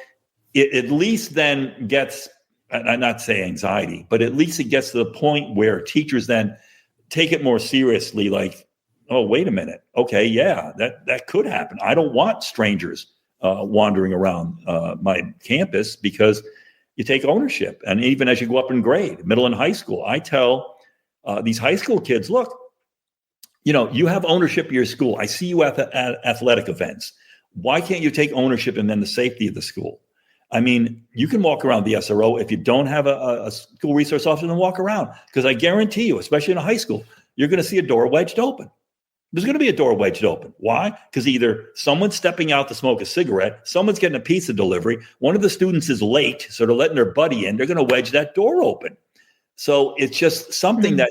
it at least then gets, I not say anxiety, but at least it gets to the point where teachers then take it more seriously. Like, oh, wait a minute. Okay. Yeah, that could happen. I don't want strangers wandering around my campus because you take ownership. And even as you go up in grade, middle and high school, I tell these high school kids, look, you have ownership of your school. I see you at athletic events. Why can't you take ownership and then the safety of the school? I mean, you can walk around the SRO. If you don't have a school resource officer, then walk around. Because I guarantee you, especially in a high school, you're going to see a door wedged open. There's going to be a door wedged open. Why? Because either someone's stepping out to smoke a cigarette, someone's getting a pizza delivery, one of the students is late, so they're letting their buddy in, they're going to wedge that door open. So it's just something that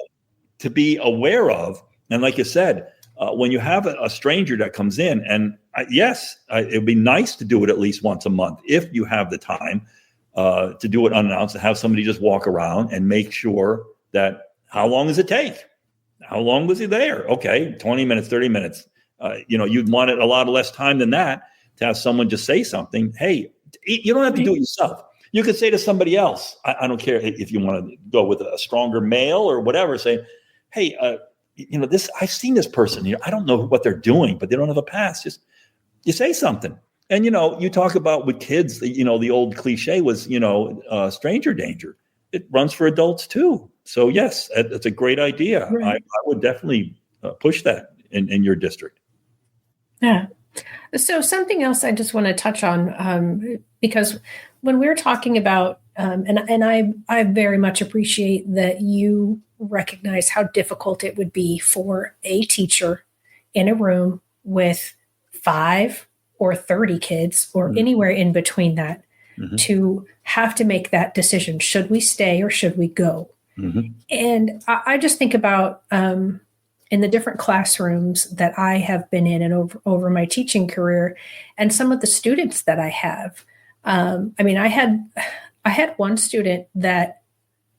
to be aware of. And like you said, when you have a stranger that comes in, and it would be nice to do it at least once a month if you have the time to do it unannounced, to have somebody just walk around and make sure that how long does it take? How long was he there? Okay, 20 minutes, 30 minutes. You'd want it a lot less time than that to have someone just say something. Hey, you don't have to do it yourself. You could say to somebody else, I don't care if you want to go with a stronger male or whatever, say, hey, this, I've seen this person, I don't know what they're doing, but they don't have a past. Just you say something. And, you talk about with kids, the old cliche was, stranger danger. It runs for adults too. So yes, it's a great idea. Right. I would definitely push that in your district. Yeah. So something else I just want to touch on, because when we're talking about, and I very much appreciate that you recognize how difficult it would be for a teacher in a room with 5 or 30 kids or anywhere in between that to have to make that decision. Should we stay or should we go? And I just think about in the different classrooms that I have been in and over my teaching career and some of the students that I have. I had one student that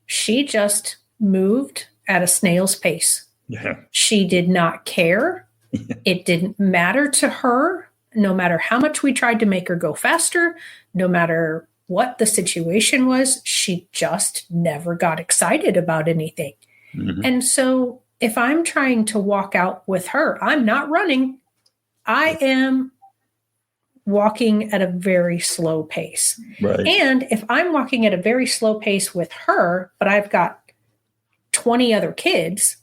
she just moved at a snail's pace. Yeah. She did not care. It didn't matter to her, no matter how much we tried to make her go faster, no matter what the situation was, she just never got excited about anything. And so if I'm trying to walk out with her, I'm not running. I am walking at a very slow pace. Right. And if I'm walking at a very slow pace with her, but I've got 20 other kids,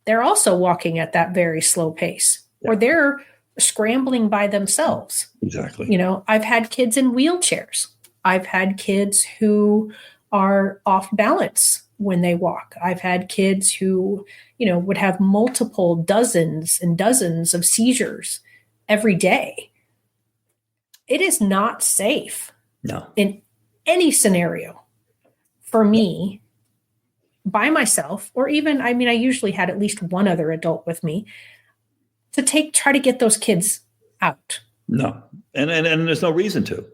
they're also walking at that very slow pace, or they're scrambling by themselves. Exactly. I've had kids in wheelchairs. I've had kids who are off balance when they walk. I've had kids who, would have multiple dozens and dozens of seizures every day. It is not safe. No. In any scenario for me by myself, or even, I usually had at least one other adult with me to try to get those kids out. No. And there's no reason to.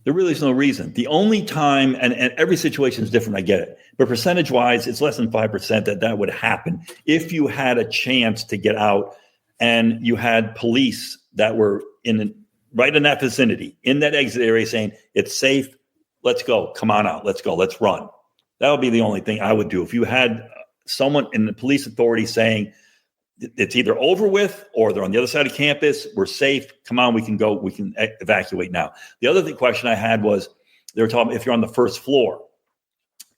There really is no reason. The only time, and every situation is different, I get it. But percentage-wise, it's less than 5% that would happen if you had a chance to get out and you had police that were right in that vicinity, in that exit area saying, it's safe, let's go. Come on out. Let's go. Let's run. That would be the only thing I would do. If you had someone in the police authority saying it's either over with or they're on the other side of campus, we're safe. Come on, we can go. We can evacuate now. The other question I had was they were talking if you're on the first floor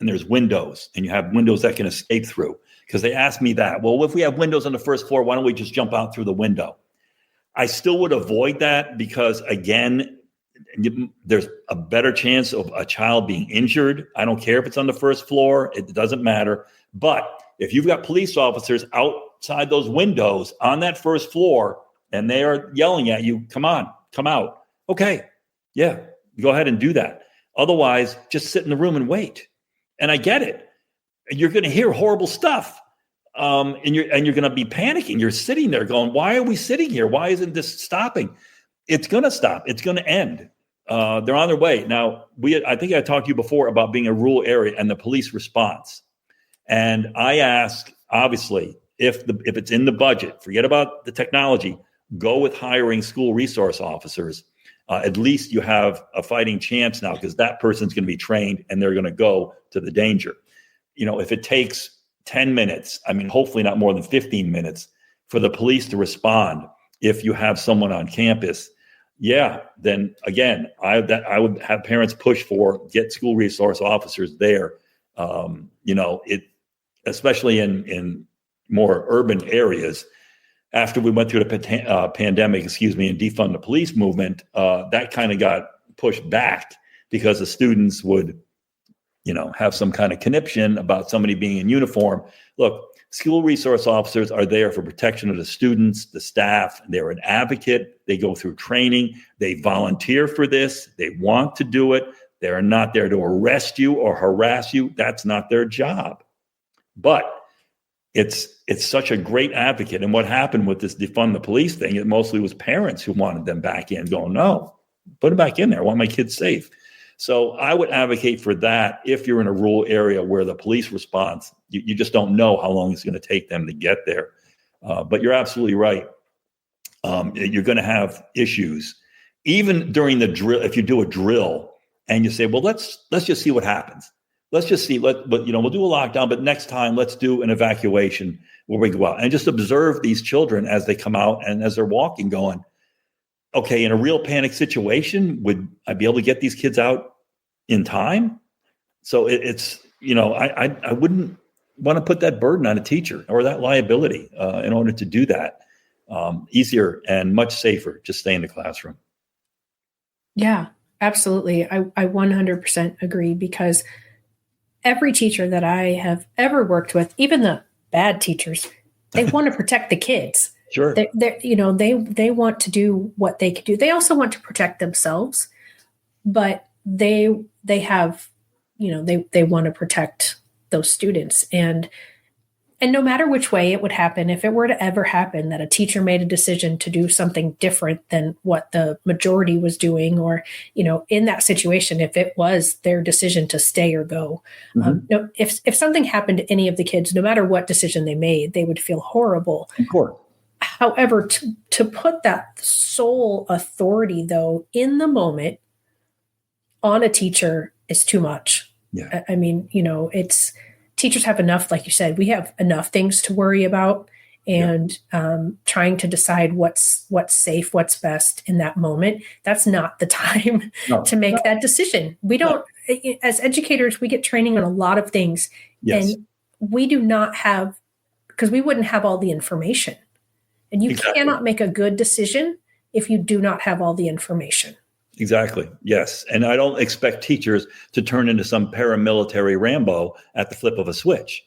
and there's windows and you have windows that can escape through. Because they asked me that. Well, if we have windows on the first floor, why don't we just jump out through the window? I still would avoid that because, again, there's a better chance of a child being injured. I don't care if it's on the first floor. It doesn't matter. But if you've got police officers outside those windows on that first floor and they are yelling at you, come on, come out. Okay, yeah, go ahead and do that. Otherwise, just sit in the room and wait. And I get it. You're going to hear horrible stuff. And you're going to be panicking. You're sitting there going, why are we sitting here? Why isn't this stopping? It's going to stop. It's going to end. They're on their way. Now, I think I talked to you before about being a rural area and the police response. And I ask, obviously, if it's in the budget, forget about the technology, go with hiring school resource officers. At least you have a fighting chance now because that person's going to be trained and they're going to go to the danger. If it takes 10 minutes, hopefully not more than 15 minutes for the police to respond. If you have someone on campus, then again, I would have parents push for get school resource officers there. Especially in more urban areas. After we went through the pandemic, and defund the police movement, that kind of got pushed back because the students would, have some kind of conniption about somebody being in uniform. Look, school resource officers are there for protection of the students, the staff. They're an advocate. They go through training. They volunteer for this. They want to do it. They're not there to arrest you or harass you. That's not their job. But it's such a great advocate. And what happened with this defund the police thing, it mostly was parents who wanted them back in going, no, put them back in there. I want my kids safe. So I would advocate for that if you're in a rural area where the police response, you just don't know how long it's going to take them to get there. But you're absolutely right. You're going to have issues. Even during the drill, if you do a drill and you say, well, let's just see what happens. Let's just see, we'll do a lockdown, but next time let's do an evacuation where we go out and just observe these children as they come out and as they're walking going, okay, in a real panic situation, would I be able to get these kids out in time? So I wouldn't want to put that burden on a teacher or that liability in order to do that. Easier and much safer, just stay in the classroom. Yeah, absolutely. I 100% agree because every teacher that I have ever worked with, even the bad teachers, they want to protect the kids. Sure. They want to do what they can do. They also want to protect themselves, but they have, they want to protect those students. And no matter which way it would happen, if it were to ever happen that a teacher made a decision to do something different than what the majority was doing, or, in that situation, if it was their decision to stay or go, if something happened to any of the kids, no matter what decision they made, they would feel horrible. Of course. However, to put that sole authority, though, in the moment on a teacher is too much. Yeah. Teachers have enough, like you said, we have enough things to worry about, and trying to decide what's safe, what's best in that moment. That's not the time to make that decision. We don't, as educators, we get training on a lot of things, and we do not have, because we wouldn't have all the information. And you cannot make a good decision if you do not have all the information. Exactly. Yes. And I don't expect teachers to turn into some paramilitary Rambo at the flip of a switch.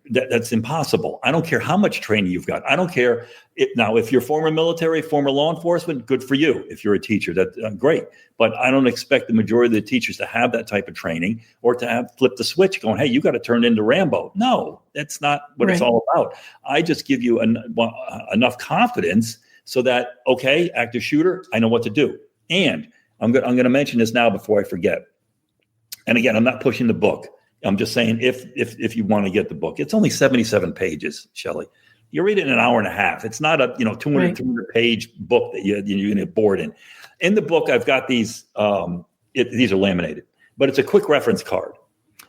That's impossible. I don't care how much training you've got. I don't care. If you're former military, former law enforcement, good for you. If you're a teacher, that's great. But I don't expect the majority of the teachers to have that type of training or to have flipped the switch going, hey, you got to turn into Rambo. No, that's not what it's all about. I just give you enough confidence so that, okay, active shooter, I know what to do. And I'm going to mention this now before I forget. And again, I'm not pushing the book. I'm just saying if you want to get the book, it's only 77 pages, Shelley. You read it in an hour and a half. It's not a 200 page book that you're going to get bored in. In the book, I've got these. These are laminated. but it's a quick reference card.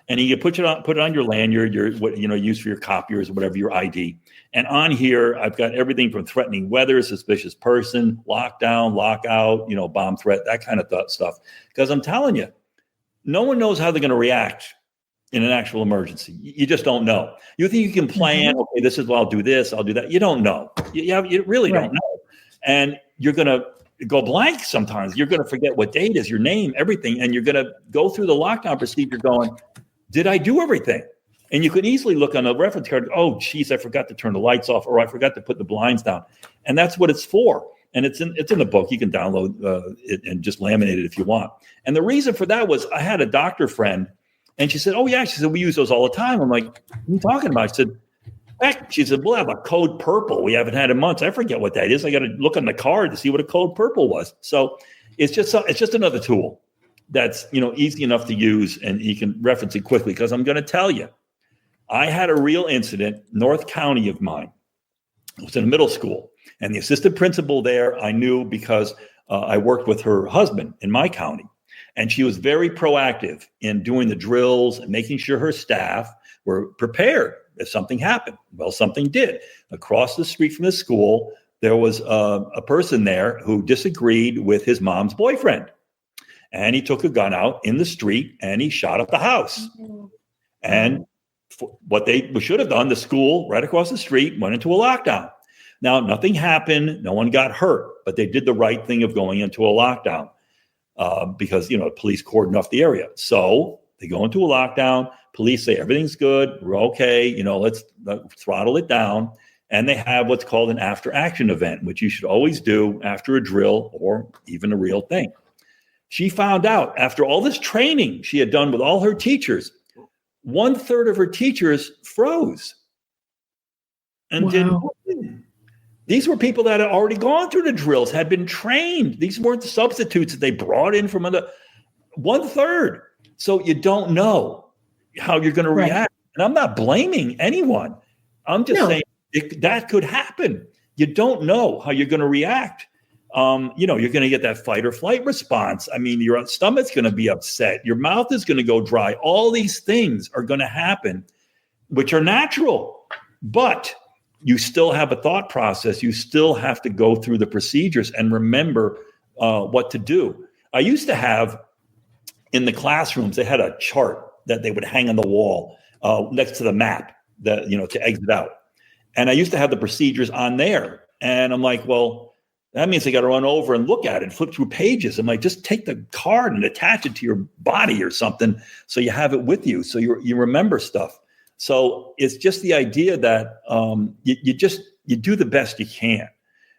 And you put it on your lanyard, use for your copiers or whatever, your ID. And on here, I've got everything from threatening weather, suspicious person, lockdown, lockout, bomb threat, that kind of stuff. Because I'm telling you, no one knows how they're going to react in an actual emergency. You just don't know. You think you can plan, okay, this is, well, I'll do this, I'll do that. You don't know. You really don't know. And you're going to go blank sometimes. You're going to forget what date is, your name, everything. And you're going to go through the lockdown procedure going, did I do everything? And you can easily look on a reference card, oh, geez, I forgot to turn the lights off, or I forgot to put the blinds down. And that's what it's for. And it's in the book. You can download it and just laminate it if you want. And the reason for that was I had a doctor friend, and she said, oh, yeah. She said, we use those all the time. I'm like, what are you talking about? I said, heck, she said, we'll have a code purple. We haven't had in months. I forget what that is. I got to look on the card to see what a code purple was. So it's just another tool that's, easy enough to use, and you can reference it quickly. Because I'm going to tell you, I had a real incident, North County of mine. I was in a middle school, and the assistant principal there I knew because I worked with her husband in my county. And she was very proactive in doing the drills and making sure her staff were prepared if something happened. Well, something did. Across the street from the school, there was a person there who disagreed with his mom's boyfriend. And he took a gun out in the street and he shot up the house. And what they should have done, the school right across the street went into a lockdown. Now, nothing happened. No one got hurt, but they did the right thing of going into a lockdown because, police cordoned off the area. So they go into a lockdown. Police say everything's good. We're okay. Let's throttle it down. And they have what's called an after action event, which you should always do after a drill or even a real thing. She found out after all this training she had done with all her teachers, 1/3 of her teachers froze and didn't. These were people that had already gone through the drills, had been trained. These weren't the substitutes that they brought in from 1/3. So you don't know how you're going to react. And I'm not blaming anyone. I'm just saying that could happen. You don't know how you're going to react. You're going to get that fight or flight response. I mean, your stomach's going to be upset. Your mouth is going to go dry. All these things are going to happen, which are natural. But you still have a thought process. You still have to go through the procedures and remember what to do. I used to have in the classrooms, they had a chart that they would hang on the wall next to the map that, to exit out. And I used to have the procedures on there. And I'm like, well, that means they got to run over and look at it, flip through pages. I'm like, just take the card and attach it to your body or something so you have it with you, so you remember stuff. So it's just the idea that you do the best you can.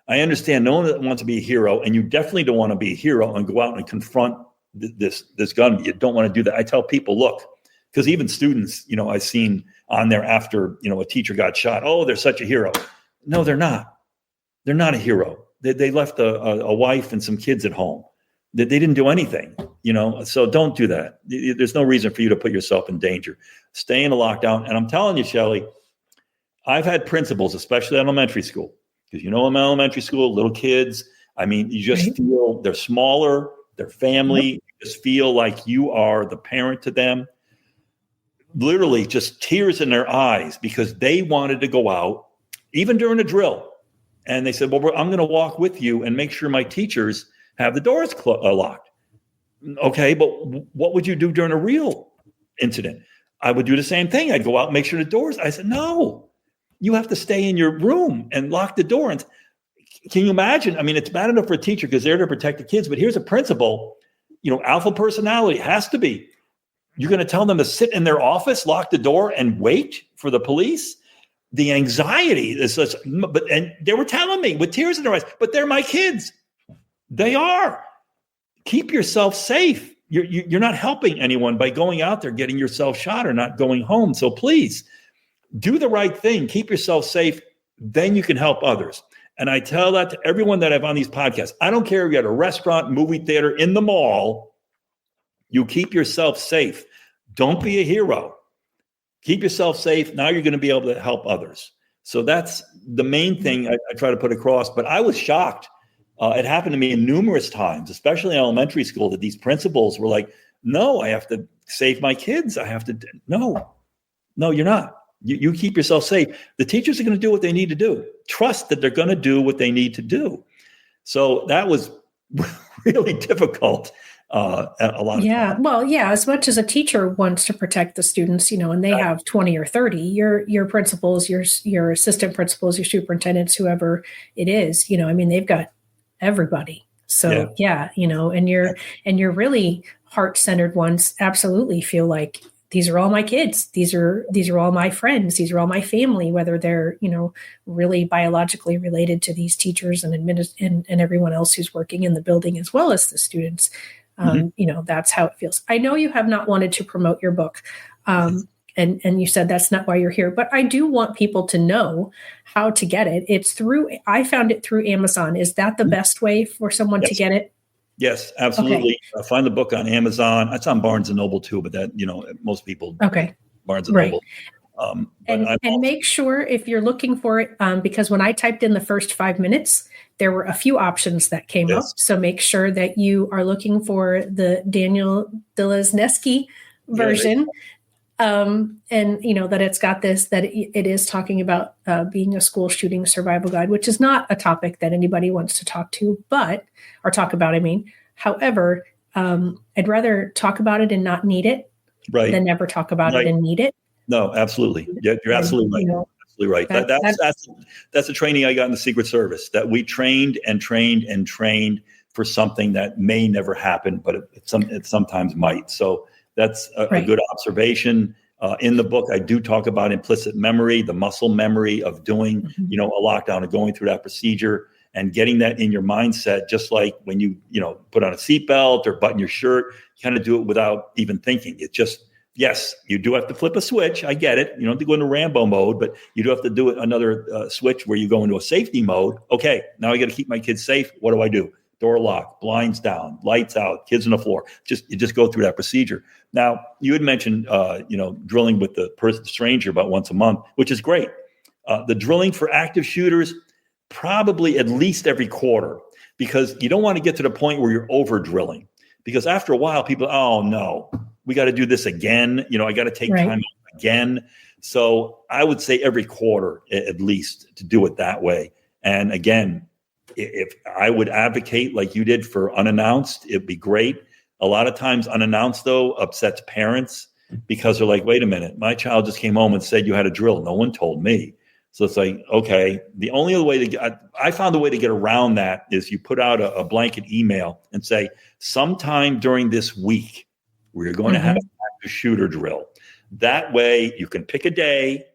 I understand no one wants to be a hero, and you definitely don't want to be a hero and go out and confront this gun. You don't want to do that. I tell people, look, because even students, I've seen on there after, a teacher got shot. Oh, they're such a hero. No, they're not. They're not a hero. They left a wife and some kids at home. They didn't do anything, so don't do that. There's no reason for you to put yourself in danger. Stay in a lockdown. And I'm telling you, Shelley, I've had principals, especially at elementary school, because in elementary school, little kids, you just feel they're smaller, their family, you just feel like you are the parent to them. Literally just tears in their eyes because they wanted to go out, even during a drill. And they said, well, I'm going to walk with you and make sure my teachers have the doors locked. Okay, but what would you do during a real incident? I would do the same thing. I'd go out and make sure the doors. I said, no, you have to stay in your room and lock the door. And can you imagine? It's bad enough for a teacher because they're to protect the kids. But here's a principal, alpha personality has to be. You're going to tell them to sit in their office, lock the door, and wait for the police? The anxiety is such, and they were telling me with tears in their eyes, but they're my kids. They are. Keep yourself safe. You're not helping anyone by going out there, getting yourself shot or not going home. So please do the right thing. Keep yourself safe. Then you can help others. And I tell that to everyone that I've on these podcasts. I don't care if you're at a restaurant, movie theater, in the mall. You keep yourself safe. Don't be a hero. Keep yourself safe. Now you're going to be able to help others. So that's the main thing I try to put across. But I was shocked. It happened to me numerous times, especially in elementary school, that these principals were like, No, I have to save my kids. I have to. No, you're not. You keep yourself safe. The teachers are going to do what they need to do. Trust that they're going to do what they need to do. So that was really difficult a lot of times. Well, yeah, as much as a teacher wants to protect the students, and they have 20 or 30, your principals, your assistant principals, your superintendents, whoever it is, they've got everybody. So and your really heart-centered ones absolutely feel like these are all my kids. These are all my friends. These are all my family, whether they're, really biologically related to these teachers and and everyone else who's working in the building, as well as the students. That's how it feels. I know you have not wanted to promote your book. And you said that's not why you're here, but I do want people to know how to get it. I found it through Amazon. Is that the best way for someone to get it? Yes, absolutely. Okay. Find the book on Amazon. It's on Barnes and Noble too, but that, most people, Barnes and Noble. And make sure if you're looking for it, because when I typed in the first 5 minutes, there were a few options that came up. So make sure that you are looking for the Daniel Dluzneski version. And that it's got that it is talking about being a school shooting survival guide, which is not a topic that anybody wants to talk about. However, I'd rather talk about it and not need it than never talk about it and need it. No, absolutely. Yeah, you're absolutely right. Absolutely right. That's a training I got in the Secret Service, that we trained and trained and trained for something that may never happen, but it sometimes might. So that's a good observation. In the book, I do talk about implicit memory, the muscle memory of doing, a lockdown and going through that procedure and getting that in your mindset, just like when you put on a seatbelt or button your shirt, you kind of do it without even thinking. It just, yes, you do have to flip a switch. I get it. You don't have to go into Rambo mode, but you do have to do another switch where you go into a safety mode. Okay, now I got to keep my kids safe. What do I do? Door locked, blinds down, lights out, kids on the floor. You just go through that procedure. Now, you had mentioned, drilling with the stranger about once a month, which is great. The drilling for active shooters, probably at least every quarter, because you don't want to get to the point where you're over drilling. Because after a while, people, oh no, we got to do this again. I got to take time again. So I would say every quarter at least to do it that way. And again, if I would advocate like you did for unannounced, it'd be great. A lot of times unannounced, though, upsets parents because they're like, wait a minute, my child just came home and said you had a drill. No one told me. So it's like, okay, the only other way I found a way to get around that is you put out a blanket email and say, sometime during this week, we're going to have a shooter drill. That way you can pick a day.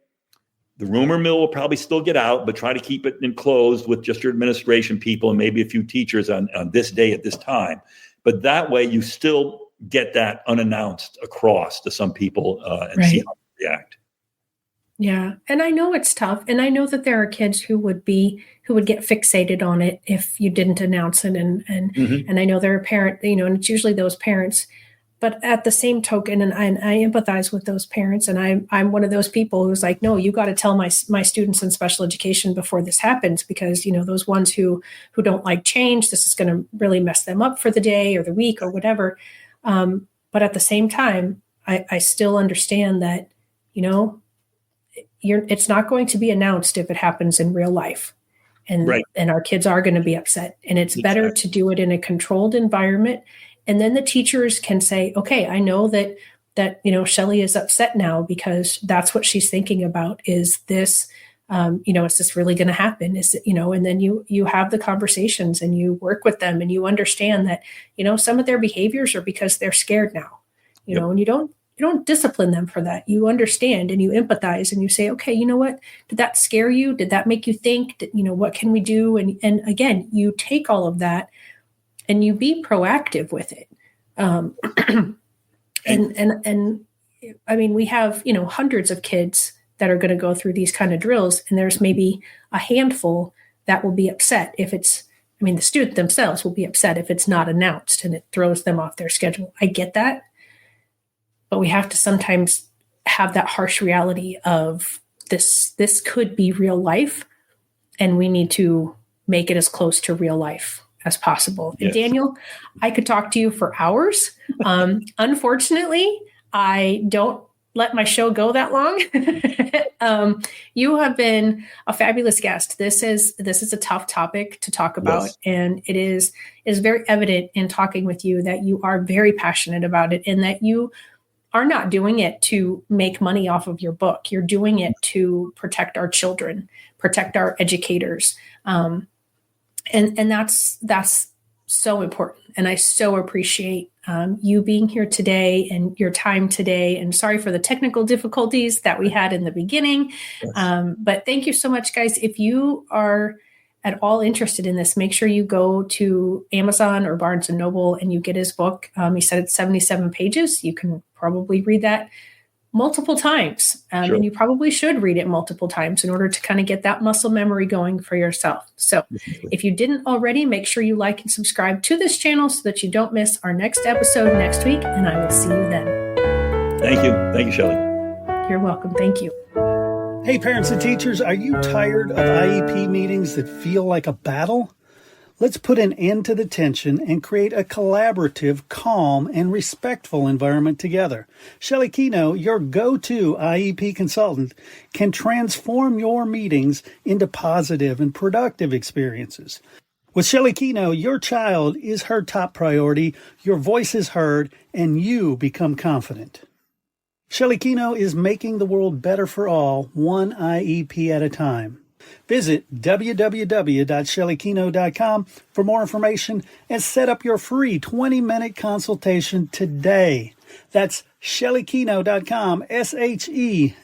The rumor mill will probably still get out, but try to keep it enclosed with just your administration people and maybe a few teachers on this day at this time. But that way you still get that unannounced across to some people and see how they react. Yeah. And I know it's tough. And I know that there are kids who would get fixated on it if you didn't announce it. And I know there are parents, and it's usually those parents. But at the same token, and I empathize with those parents, and I'm one of those people who's like, no, you got to tell my students in special education before this happens, because those ones who don't like change, this is going to really mess them up for the day or the week or whatever. But at the same time, I still understand that it's not going to be announced if it happens in real life, and our kids are going to be upset, and it's better to do it in a controlled environment. And then the teachers can say, okay, I know that Shelley is upset now because that's what she's thinking about. Is this, is this really going to happen? Is it, and then you have the conversations and you work with them and you understand that, some of their behaviors are because they're scared now, and you don't discipline them for that. You understand and you empathize and you say, okay, you know what, did that scare you? Did that make you think? What can we do? And again, you take all of that and you be proactive with it. And I mean, we have, hundreds of kids that are going to go through these kind of drills, and there's maybe a handful that will be upset if the student themselves will be upset if it's not announced and it throws them off their schedule. I get that, but we have to sometimes have that harsh reality of this could be real life, and we need to make it as close to real life as possible. Yes. And Daniel, I could talk to you for hours Unfortunately, I don't let my show go that long. You have been a fabulous guest. This is a tough topic to talk about, Yes. and it is very evident in talking with you that you are very passionate about it, and that you are not doing it to make money off of your book. You're doing it to protect our children, protect our educators, and that's so important. And I so appreciate you being here today and your time today. And sorry for the technical difficulties that we had in the beginning. Yes. But thank you so much, guys. If you are at all interested in this, make sure you go to Amazon or Barnes and Noble and you get his book. He said it's 77 pages. You can probably read that multiple times. Sure. And you probably should read it multiple times in order to kind of get that muscle memory going for yourself. So if you didn't already, make sure you like and subscribe to this channel so that you don't miss our next episode next week. And I will see you then. Thank you. Thank you, Shelley. You're welcome. Thank you. Hey, parents and teachers, are you tired of IEP meetings that feel like a battle? Let's put an end to the tension and create a collaborative, calm, and respectful environment together. Shelley Kino, your go-to IEP consultant, can transform your meetings into positive and productive experiences. With Shelley Kino, your child is her top priority, your voice is heard, and you become confident. Shelley Kino is making the world better for all, one IEP at a time. Visit www.shelleykino.com for more information and set up your free 20-minute consultation today. That's shelleykino.com, SHELLEYKENOW.